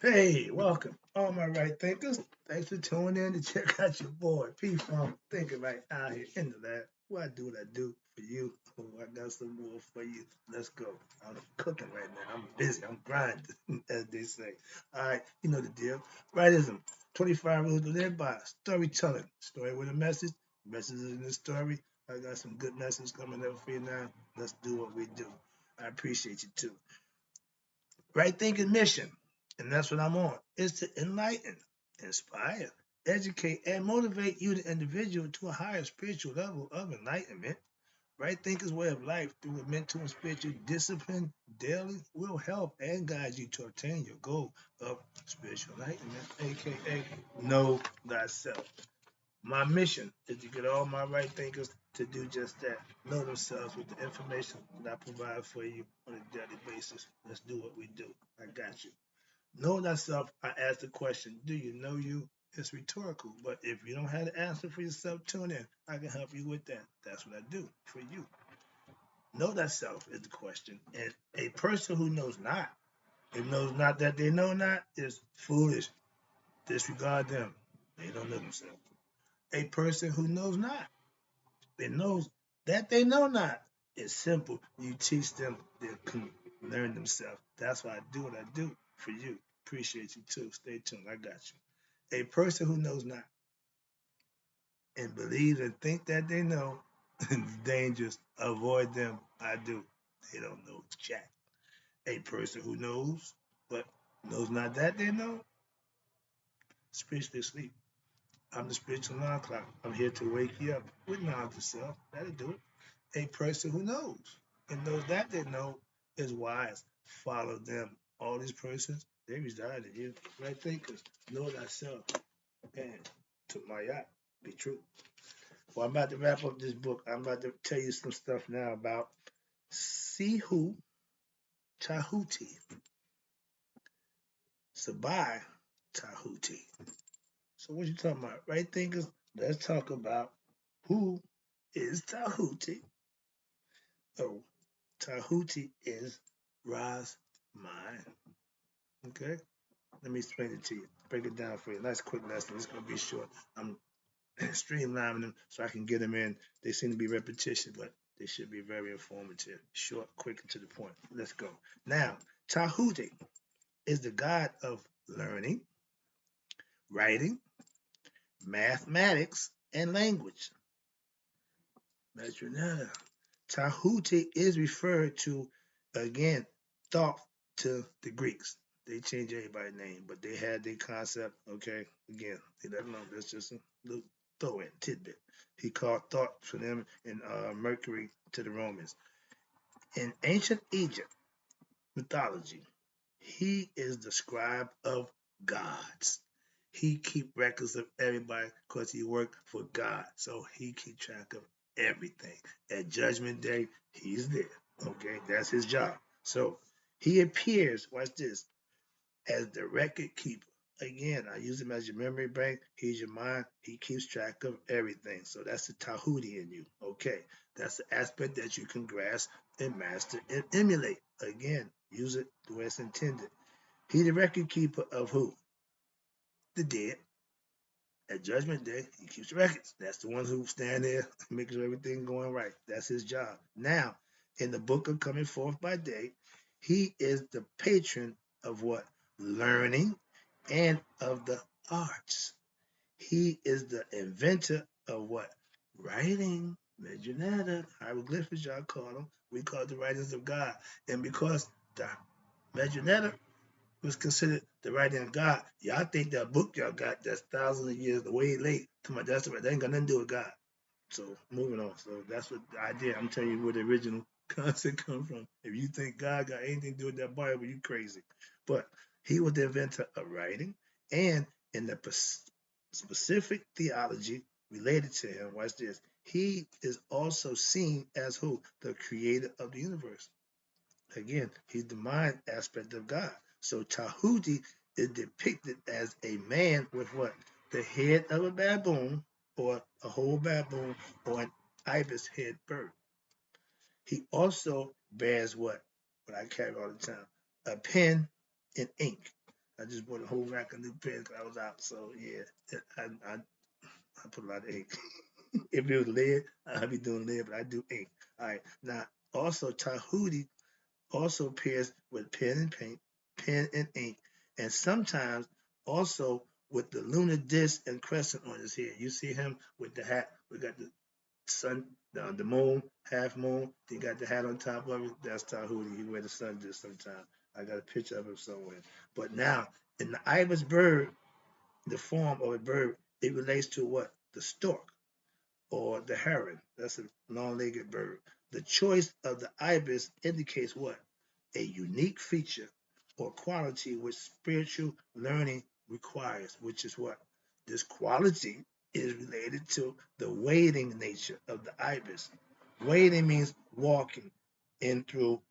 Hey, welcome, all my right thinkers. Thanks for tuning in to check out your boy P Funk thinking right out here in the lab. What I do for you. Oh, I got some more for you. Let's go. I'm cooking right now. I'm busy. I'm grinding, as they say. All right, you know the deal. Rightism. 25 rules to live by. Storytelling. Story with a message. Message is in the story. I got some good messages coming up for you now. Let's do what we do. I appreciate you too. Right thinking mission, and that's what I'm on, is to enlighten, inspire, educate, and motivate you, the individual, to a higher spiritual level of enlightenment. Right thinking's way of life through a mental and spiritual discipline daily will help and guide you to obtain your goal of spiritual enlightenment, aka know thyself. My mission is to get all my right thinkers to do just that. Know themselves with the information that I provide for you on a daily basis. Let's do what we do. I got you. Know thyself, I ask the question, do you know you? It's rhetorical, but if you don't have the answer for yourself, tune in. I can help you with that. That's what I do for you. Know thyself is the question. And a person who knows not, and knows not that they know not, is foolish. Disregard them. They don't know themselves. A person who knows not, they knows that they know not. It's simple. You teach them, they can learn themselves. That's why I do what I do for you. Appreciate you too. Stay tuned. I got you. A person who knows not and believes and think that they know is dangerous. Avoid them. I do. They don't know jack. A person who knows but knows not that they know, spiritually asleep. I'm the spiritual alarm clock. I'm here to wake you up with knowledge of self. That'll do it. A person who knows and knows that they know is wise. Follow them. All these persons, they reside in you. Right thinkers, know thyself and to my yacht, be true. Well, I'm about to wrap up this book. I'm about to tell you some stuff now about Sihu Tahuti. Sabai Tahuti. So what you talking about? Right thinkers, let's talk about who is Tahuti. Oh, Tahuti is Ra's mind. Okay? Let me explain it to you. Break it down for you. Nice quick lesson. It's gonna be short. I'm streamlining them so I can get them in. They seem to be repetition, but they should be very informative. Short, quick, and to the point. Let's go. Now, Tahuti is the god of learning, writing, mathematics, and language. Metronata. Tahuti is referred to, again, thought to the Greeks. They changed everybody's name, but they had their concept, okay? Again, they let them know that's just a little throw in tidbit. He called thought for them and Mercury to the Romans. In ancient Egypt mythology, he is the scribe of gods. He keep records of everybody because he worked for God. So he keep track of everything. At Judgment Day, he's there. Okay, that's his job. So he appears, watch this, as the record keeper. Again, I use him as your memory bank. He's your mind. He keeps track of everything. So that's the Tahuti in you. Okay, that's the aspect that you can grasp and master and emulate. Again, use it the way it's intended. He the record keeper of who? The dead. At Judgment Day, he keeps the records. That's the one who stand there, making sure everything going right. That's his job. Now, in the book of Coming Forth by Day, he is the patron of what? Learning and of the arts. He is the inventor of what? Writing. Mejanata, hieroglyphics, y'all call them. We call it the writings of God. And because the Mejanata was considered the writing of God. Y'all think that book y'all got that's thousands of years way late. To my that's right. That ain't got nothing to do with God. So moving on. So that's what the idea. I'm telling you where the original concept come from. If you think God got anything to do with that Bible, you crazy. But he was the inventor of writing, and in the specific theology related to him, watch this. He is also seen as who? The creator of the universe. Again, he's the mind aspect of God. So Tahuti is depicted as a man with what? The head of a baboon, or a whole baboon, or an ibis head bird. He also bears what? What I carry all the time. A pen and ink. I just bought a whole rack of new pens because I was out. So yeah, I put a lot of ink. If it was lead, I'd be doing lead, but I do ink. All right. Now, also Tahuti also pairs with pen and paint, pen and ink, and sometimes also with the lunar disc and crescent on his head. You see him with the hat. We got the sun, the moon, half moon. He got the hat on top of it. That's Tahuti. He wear the sun disc sometimes. I got a picture of him somewhere. But now, in the ibis bird, the form of a bird, it relates to what? The stork or the heron. That's a long-legged bird. The choice of the ibis indicates what? A unique feature or quality which spiritual learning requires, which is what? This quality is related to the wading nature of the ibis. Wading means walking in through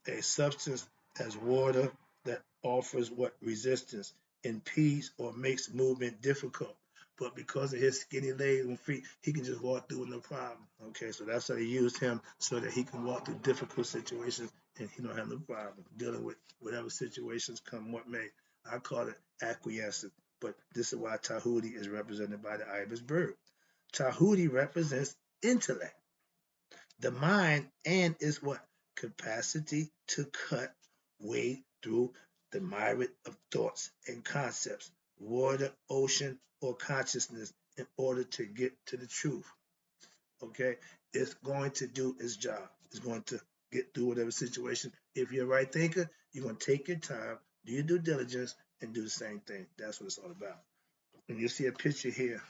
a substance as water that offers what resistance impedes or makes movement difficult. But because of his skinny legs and feet, he can just walk through with no problem. Okay, so that's how they used him so that he can walk through difficult situations and he don't have no problem dealing with whatever situations come what may. I call it acquiescence. But this is why Tahuti is represented by the ibis bird. Tahuti represents intellect, the mind, and is what? Capacity to cut way through the myriad of thoughts and concepts, water, ocean, or consciousness in order to get to the truth. Okay? It's going to do its job. It's going to get through whatever situation. If you're a right thinker, you're going to take your time, do your due diligence, and do the same thing. That's what it's all about. And you see a picture here.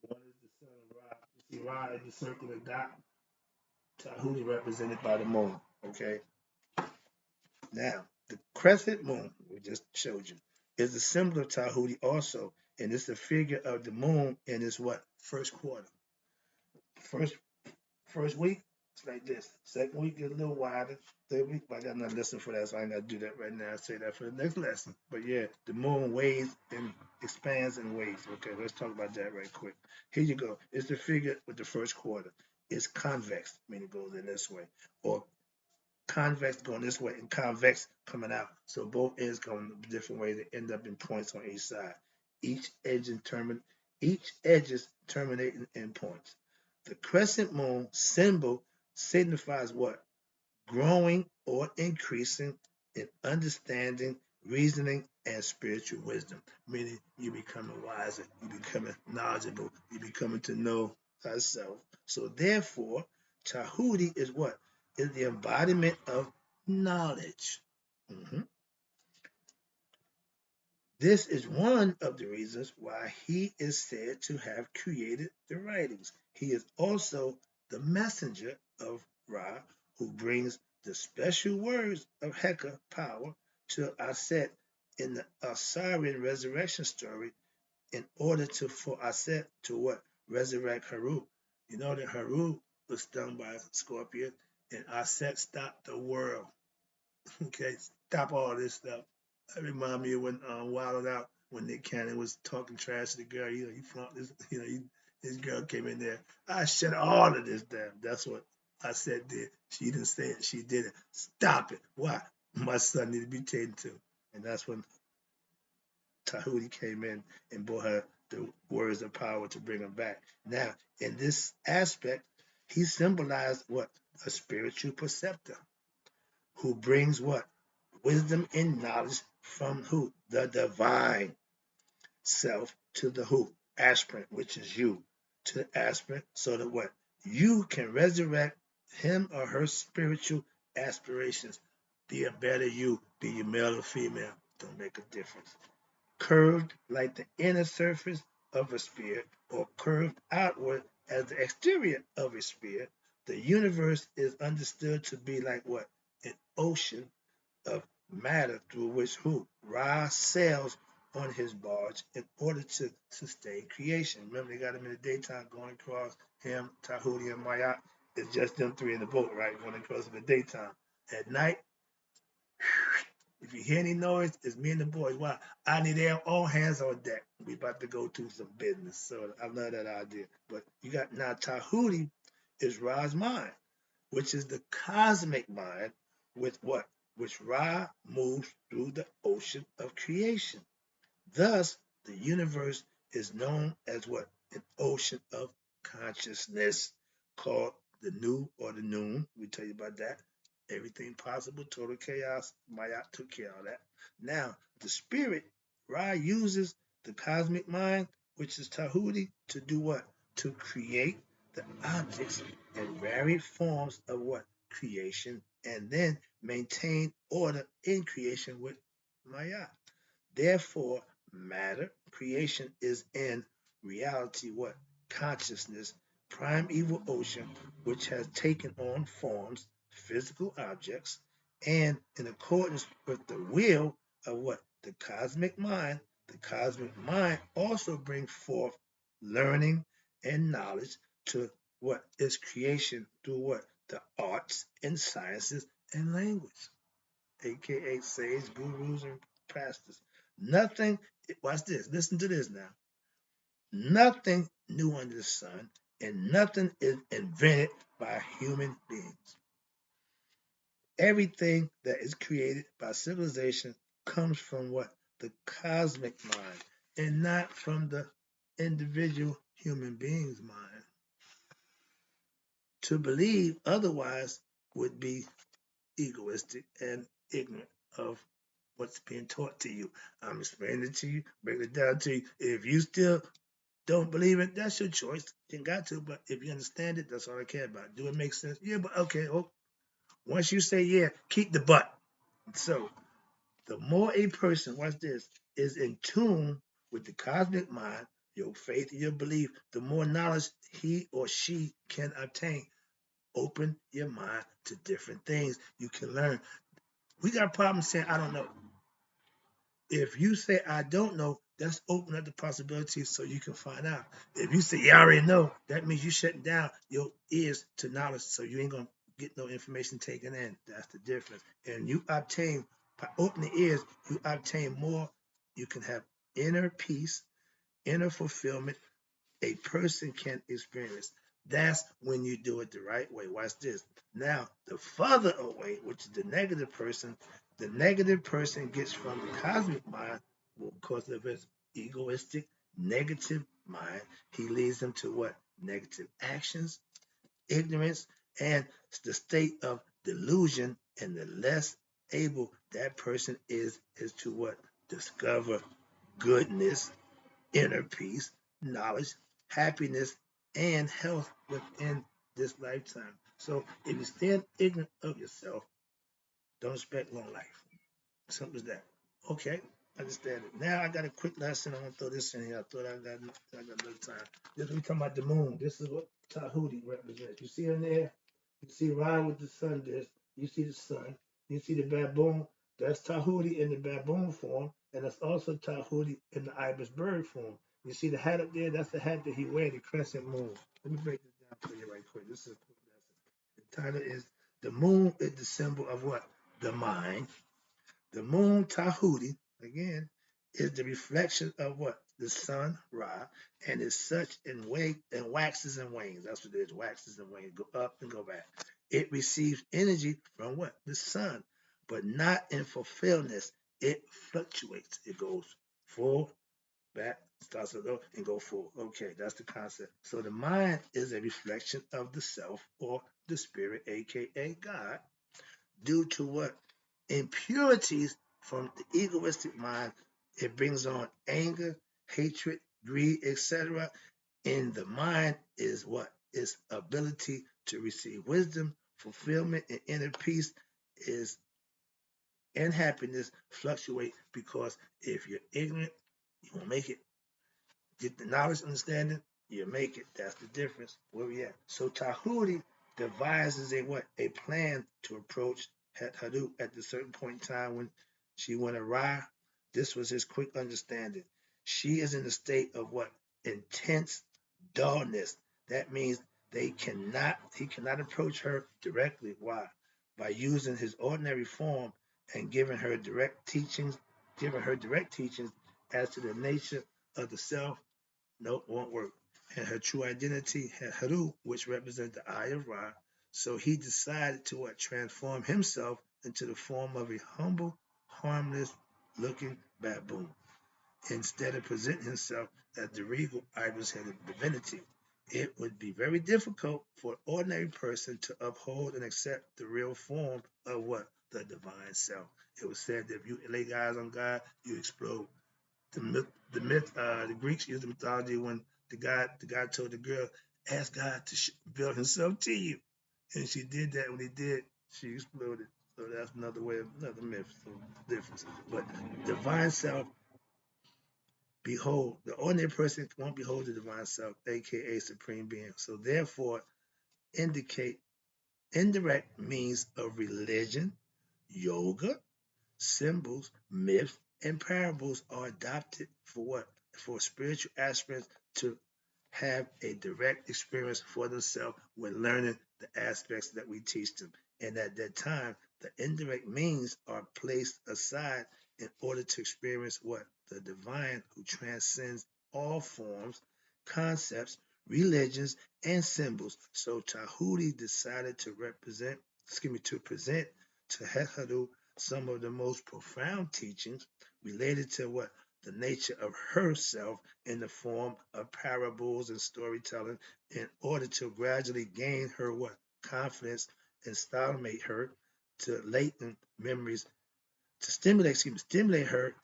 One is the sun of Ra. You see Ra in the circular dot. Tahuti represented by the moon. Okay. Now, the crescent moon, we just showed you, is a symbol of Tahuti also, and it's the figure of the moon in its what? First quarter. First first week, it's like this. Second week is a little wider. Third week, I got another lesson for that, so I ain't got to do that right now. I'll say that for the next lesson. But yeah, the moon waves and expands and waves. Okay, let's talk about that right quick. Here you go. It's the figure with the first quarter. It's convex, meaning it goes in this way, or convex going this way and convex coming out. So both ends going different ways. They end up in points on each side. Each edges terminating in points. The crescent moon symbol signifies what? Growing or increasing in understanding, reasoning, and spiritual wisdom. Meaning you becoming wiser, you becoming knowledgeable, you becoming to know thyself. So therefore, Tahuti is what? Is the embodiment of knowledge. Mhm. This is one of the reasons why he is said to have created the writings. He is also the messenger of Ra, who brings the special words of Heka power to Aset in the Osirian resurrection story in order to for Aset to what? Resurrect Haru. You know that Haru was stung by a scorpion and Aset stopped the world. Okay, stop all this stuff. That remind me of when Wild Out, when Nick Cannon was talking trash to the girl. You flunked this. This girl came in there. I shut all of this down. That's what I said. Did she didn't say it? She did it. Stop it. Why? My son needed to be taken to. And that's when Tahuti came in and brought her the words of power to bring him back. Now, in this aspect, he symbolized what? A spiritual preceptor who brings what? Wisdom and knowledge from who? The divine self to the who? Aspirant, which is you, to the aspirant, so that what? You can resurrect him or her spiritual aspirations. Be a better you, be you male or female, don't make a difference. Curved like the inner surface of a sphere, or curved outward as the exterior of a sphere, the universe is understood to be like what? An ocean of matter through which who? Ra sails on his barge in order to sustain creation. Remember, they got him in the daytime going across him, Tahuti, and Mayat. It's just them three in the boat, right? Going across in the daytime. At night, if you hear any noise, it's me and the boys. Wow, I need all hands on deck. We about to go to some business. So I love that idea. But you got now Tahuti is Ra's mind, which is the cosmic mind with what? which Ra moves through the ocean of creation. Thus, the universe is known as what? An ocean of consciousness called the new or the noon. We tell you about that. Everything possible, total chaos. Maya took care of that. Now, the spirit, Ra uses the cosmic mind, which is Tahuti, to do what? To create the objects and varied forms of what? Creation, and then maintain order in creation with Maya. Therefore, matter, creation is in reality what? Consciousness, primeval ocean, which has taken on forms, physical objects, and in accordance with the will of what? The cosmic mind also brings forth learning and knowledge to what is creation through what? The arts and sciences and language, aka sage, gurus, and pastors. Nothing, watch this, listen to this now. Nothing new under the sun, and nothing is invented by human beings. Everything that is created by civilization comes from what? The cosmic mind, and not from the individual human being's mind. To believe otherwise would be egoistic and ignorant of what's being taught to you. I'm explaining it to you, breaking it down to you. If you still don't believe it, that's your choice. You ain't got to, but if you understand it, that's all I care about. Do it make sense? Yeah, but okay. Oh, once you say yeah, keep the but. So the more a person, watch this, is in tune with the cosmic mind, your faith, your belief, the more knowledge he or she can obtain. Open your mind to different things you can learn. We got problems saying I don't know. If you say I don't know, that's open up the possibilities so you can find out. If you say you already know, that means you shutting down your ears to knowledge, so you ain't gonna get no information taken in. That's the difference. And you obtain by opening ears, you obtain more. You can have inner peace, inner fulfillment, a person can experience. That's when you do it the right way. Watch this. Now, the further away, which is the negative person gets from the cosmic mind because of his egoistic, negative mind. He leads them to what? Negative actions, ignorance, and the state of delusion. And the less able that person is to what? Discover goodness, inner peace, knowledge, happiness, and health within this lifetime. So if you stand ignorant of yourself, don't expect long life. Simple as that. Okay, understand it. Now I got a quick lesson. I'm gonna throw this in here. I thought I got enough time. This we talking about the moon. This is what Tahuti represents. You see in there? You see Ryan with the sun disk. You see the sun. You see the baboon. That's Tahuti in the baboon form, and that's also Tahuti in the ibis bird form. You see the hat up there? That's the hat that he wears, the crescent moon. Let me break this down for you right quick. This is a quick lesson. The title is The Moon is the symbol of what? The mind. The moon Tahuti, again, is the reflection of what? The sun, Ra, and is such in waxes and wanes. That's what it is, waxes and wanes, go up and go back. It receives energy from what? The sun, but not in fulfillment. It fluctuates. It goes full, back, starts to go and go full. Okay, that's the concept. So the mind is a reflection of the self or the spirit, aka God, due to what? Impurities from the egoistic mind. It brings on anger, hatred, greed, etc. In the mind is what? Its ability to receive wisdom, fulfillment, and inner peace is and happiness fluctuate because if you're ignorant, you won't make it. Get the knowledge, understanding, you make it. That's the difference. Where we at? So Tahuti devises a what? A plan to approach Het Hadoop at a certain point in time when she went awry. This was his quick understanding. She is in a state of what? Intense dullness. That means he cannot approach her directly. Why? By using his ordinary form and giving her direct teachings as to the nature of the self. Nope, won't work. And her true identity had Haru, which represents the eye of Ra. So he decided to what? Transform himself into the form of a humble, harmless looking baboon, instead of presenting himself as the regal ibis-headed divinity. It would be very difficult for an ordinary person to uphold and accept the real form of what? The divine self. It was said that if you lay eyes on God, you explode. The Greeks used the mythology when the God told the girl, ask God to build himself to you. And she did that. When he did, she exploded. So that's another way of another myth, so difference. But divine self, behold, the ordinary person won't behold the divine self, aka supreme being. So therefore, indicate indirect means of religion, yoga, symbols, myths, and parables are adopted for what? For spiritual aspirants to have a direct experience for themselves when learning the aspects that we teach them. And at that time, the indirect means are placed aside in order to experience what? The divine who transcends all forms, concepts, religions, and symbols. So Tahuti decided to present to Hekaru some of the most profound teachings related to what? The nature of herself in the form of parables and storytelling in order to gradually gain her what? Confidence and stimulate her to latent memories to stimulate her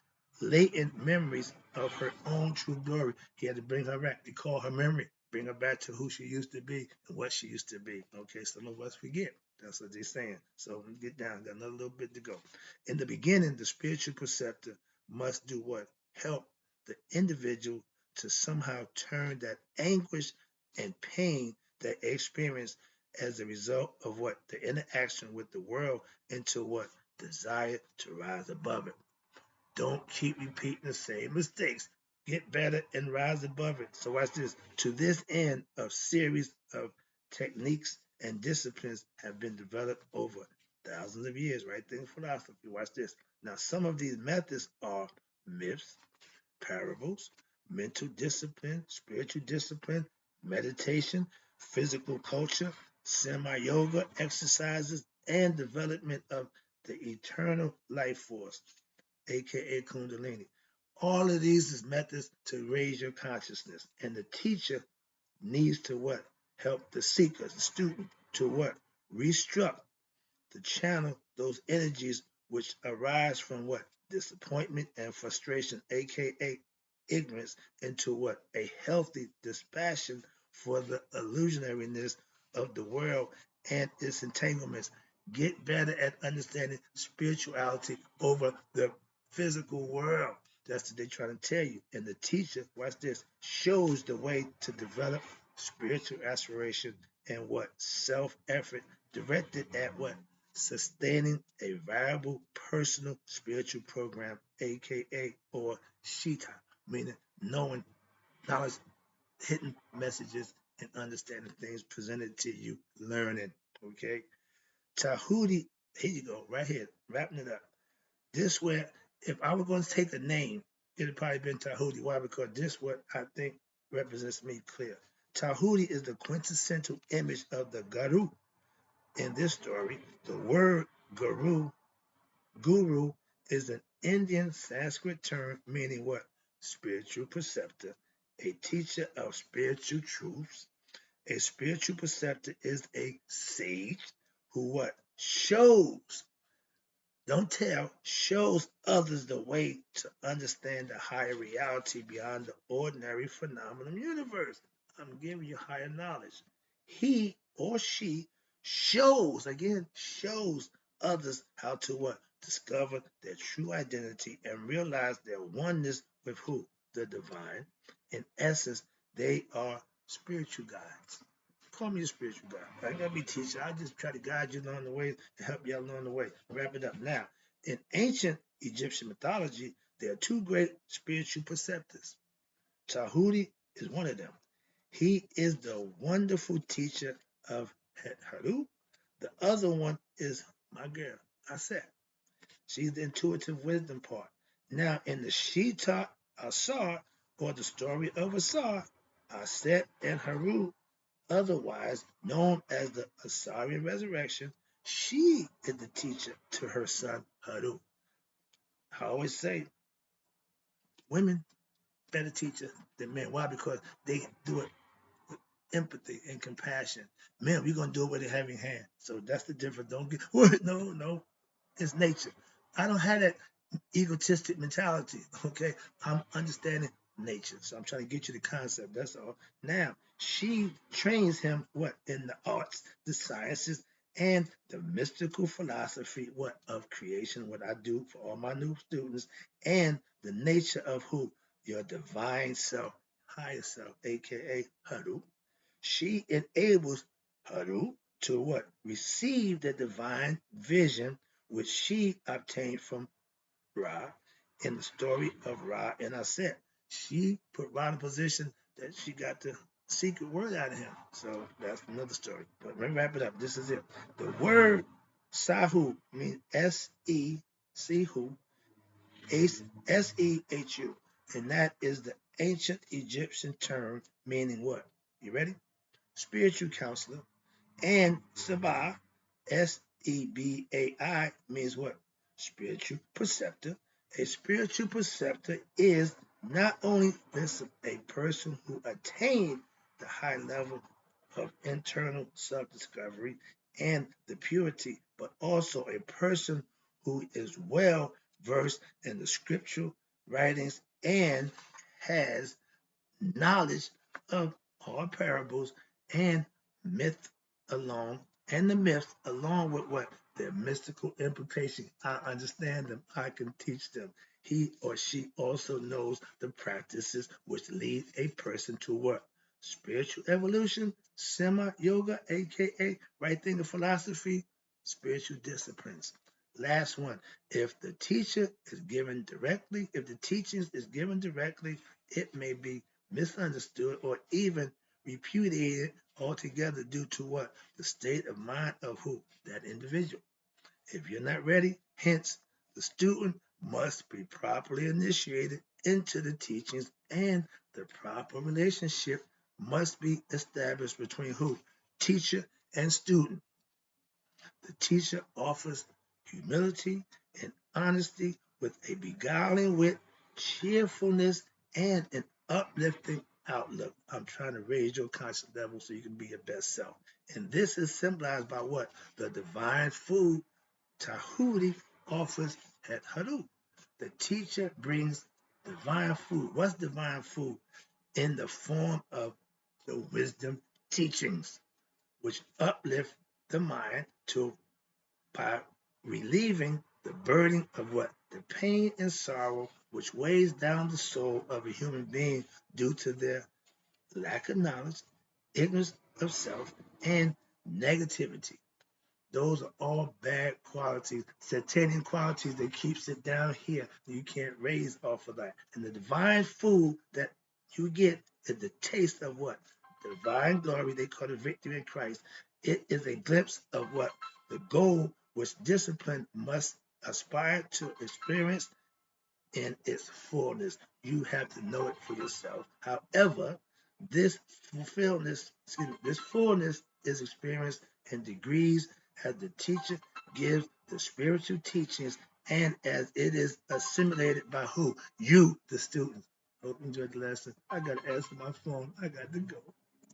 latent memories of her own true glory. He had to bring her back, recall her memory, bring her back to who she used to be and what she used to be. Okay, some of us forget. That's what they're saying. So get down. Got another little bit to go. In the beginning, the spiritual preceptor must do what? Help the individual to somehow turn that anguish and pain that they experience as a result of what? The interaction with the world into what? Desire to rise above it. Don't keep repeating the same mistakes. Get better and rise above it. So watch this. To this end, a series of techniques and disciplines have been developed over thousands of years, right? Think philosophy. Watch this. Now, some of these methods are myths, parables, mental discipline, spiritual discipline, meditation, physical culture, semi-yoga exercises, and development of the eternal life force, aka Kundalini. All of these is methods to raise your consciousness. And the teacher needs to what? Help the seeker, the student, to what? Restruct to channel those energies which arise from what? Disappointment and frustration, aka ignorance, into what? A healthy dispassion for the illusionariness of the world and its entanglements. Get better at understanding spirituality over the physical world. That's what they're trying to tell you. And the teacher, watch this, shows the way to develop spiritual aspiration and what? Self effort directed at what? Sustaining a viable personal spiritual program, aka or Shita, meaning knowing knowledge, hidden messages, and understanding things presented to you, learning. Okay. Tahuti, here you go, right here, wrapping it up. This where if I were going to take a name, it'd probably been Tahuti. Why? Because this what I think represents me clear. Tahuti is the quintessential image of the Guru. In this story, the word guru is an Indian Sanskrit term meaning what? Spiritual preceptor, a teacher of spiritual truths. A spiritual preceptor is a sage who what? Shows, don't tell, shows others the way to understand the higher reality beyond the ordinary phenomenal universe. I'm giving you higher knowledge. He or she shows, again, shows others how to what? Discover their true identity and realize their oneness with who? The divine. In essence, they are spiritual guides. Call me a spiritual guide. I ain't gonna be teaching. I just try to guide you along the way and help you along the way. Wrap it up. Now, in ancient Egyptian mythology, there are two great spiritual preceptors. Tahuti is one of them. He is the wonderful teacher of Haru. The other one is my girl, Aset. She's the intuitive wisdom part. Now, in the Shita Asar, or the story of Asar, Aset and Haru, otherwise known as the Asarian resurrection, She is the teacher to her son, Haru. I always say women better teachers than men. Why? Because they do it with empathy and compassion. Men, we're gonna do it with a heavy hand. So that's the difference. Don't get what? No. It's nature. I don't have that egotistic mentality. Okay, I'm understanding nature. So I'm trying to get you the concept. That's all. Now she trains him what in the arts, the sciences, and the mystical philosophy what of creation. What I do for all my new students, and the nature of who your divine self, higher self, aka Haru. She enables Haru to what receive the divine vision which she obtained from Ra in the story of Ra and Aset. She put Ra in a position that she got the secret word out of him. So that's another story. But let me wrap it up. This is it. The word Sahu means Sehu, and that is the ancient Egyptian term meaning what? You ready? Spiritual counselor. And Sabah, Sebai, means what? Spiritual preceptor. A spiritual preceptor is not only a person who attained the high level of internal self-discovery and the purity, but also a person who is well versed in the scriptural writings and has knowledge of all parables and myth along and the myths along with what their mystical implication. I understand them. I can teach them. He or she also knows the practices which lead a person to what? Spiritual evolution, semi yoga, aka right thinking philosophy, spiritual disciplines. Last one. If the teacher is given directly, if the teachings is given directly, it may be misunderstood or even repudiated altogether due to what? The state of mind of who? That individual. If you're not ready, hence, the student must be properly initiated into the teachings and the proper relationship must be established between who? Teacher and student. The teacher offers humility and honesty with a beguiling wit, cheerfulness, and an uplifting outlook. I'm trying to raise your conscious level so you can be your best self. And this is symbolized by what? The divine food Djehuti offers at Haru. The teacher brings divine food. What's divine food? In the form of the wisdom teachings, which uplift the mind to by relieving the burden of what? The pain and sorrow which weighs down the soul of a human being due to their lack of knowledge, ignorance of self, and negativity. Those are all bad qualities, satanic qualities that keeps it down here. You can't raise off of that. And the divine food that you get is the taste of what? Divine glory. They call it victory in Christ. It is a glimpse of what? The goal which discipline must aspire to experience in its fullness. You have to know it for yourself. However, this this fullness is experienced in degrees as the teacher gives the spiritual teachings and as it is assimilated by who? You, the student. Hope you enjoyed the lesson. I got to answer my phone. I got to go.